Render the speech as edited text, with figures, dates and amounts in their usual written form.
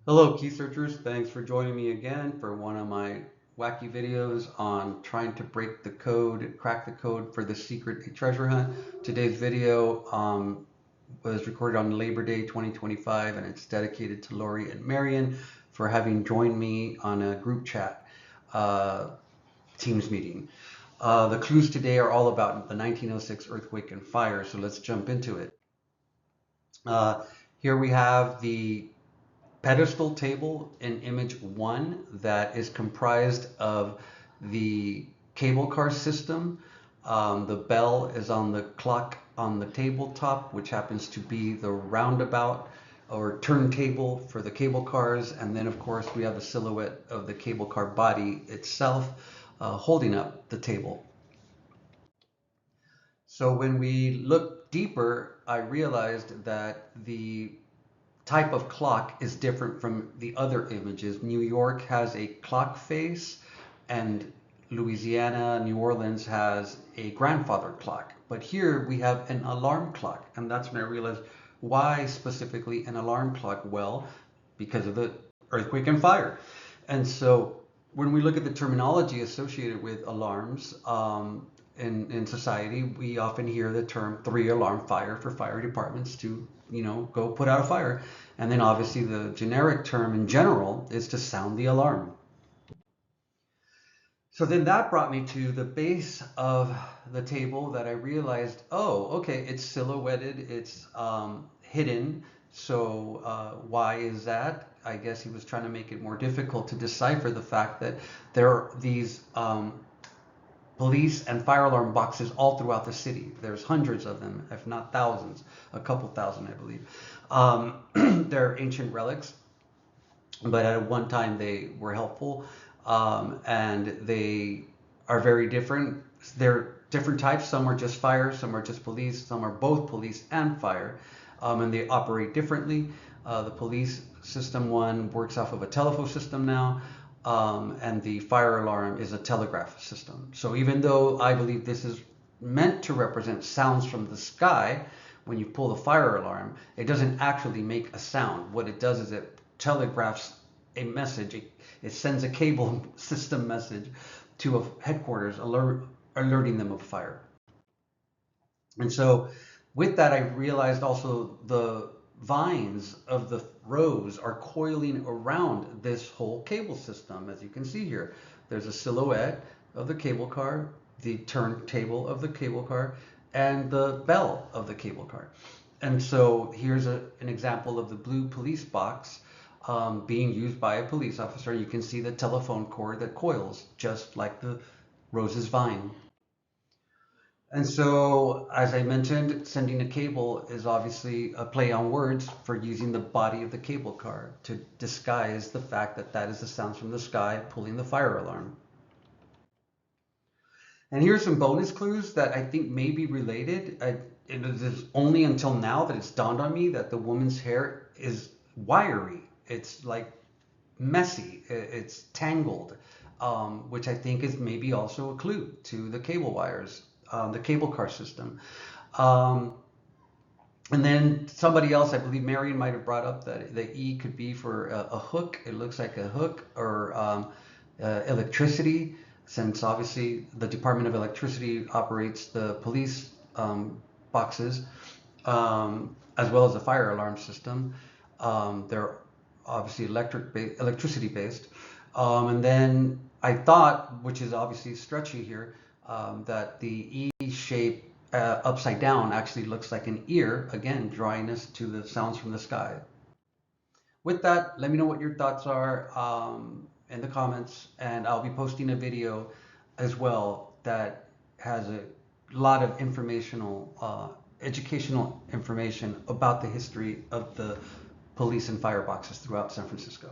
Hello, key searchers. Thanks for joining me again for one of my wacky videos on trying to break the code, crack the code for the secret treasure hunt. Today's video was recorded on Labor Day 2025, and it's dedicated to Lori and Marion for having joined me on a group chat uh, Teams meeting. The clues today are all about the 1906 earthquake and fire, so let's jump into it. Uh, Here we have the pedestal table in image one that is comprised of the cable car system. The bell is on the clock on the tabletop, which happens to be the roundabout or turntable for the cable cars. And then, of course, we have the silhouette of the cable car body itself holding up the table. So when we look deeper, I realized that the type of clock is different from the other images. New York has a clock face, and Louisiana, New Orleans has a grandfather clock. But here we have an alarm clock, and that's when I realized why specifically an alarm clock? Well, because of the earthquake and fire. And so when we look at the terminology associated with alarms, in society, we often hear the term three-alarm fire for fire departments to, go put out a fire. And then obviously the generic term in general is to sound the alarm. So then that brought me to the base of the table that I realized, oh, okay, it's silhouetted, it's hidden. So why is that? I guess he was trying to make it more difficult to decipher the fact that there are these police and fire alarm boxes all throughout the city. There's hundreds of them, if not thousands, a couple thousand, I believe. They're ancient relics, but at one time they were helpful, and they are very different. They're different types. Some are just fire, some are just police, some are both police and fire, and they operate differently. The police system one works off of a telephone system now, and the fire alarm is a telegraph system. So even though I believe this is meant to represent sounds from the sky, when you pull the fire alarm, it doesn't actually make a sound. What it does is it telegraphs a message. It sends a cable system message to a headquarters alerting them of fire. And so with that, I realized also the vines of the rows are coiling around this whole cable system. As you can see here, there's a silhouette of the cable car, the turntable of the cable car, and the bell of the cable car. And so here's an example of the blue police box being used by a police officer. You can see the telephone cord that coils just like the rose's vine. And so, as I mentioned, sending a cable is obviously a play on words for using the body of the cable car to disguise the fact that that is the sounds from the sky pulling the fire alarm. And here's some bonus clues that I think may be related. It is only until now that it's dawned on me that the woman's hair is wiry. It's like messy, it's tangled, which I think is maybe also a clue to the cable wires, the cable car system. Um, and then somebody else, I believe Marion might have brought up that the E could be for a hook. It looks like a hook or electricity, since obviously the Department of Electricity operates the police boxes, as well as the fire alarm system. They're obviously electricity based. And then I thought, which is obviously stretchy here, that the E shape upside down actually looks like an ear, again, drawing us to the sounds from the sky. With that, let me know what your thoughts are in the comments, and I'll be posting a video as well that has a lot of educational information about the history of the police and fire boxes throughout San Francisco.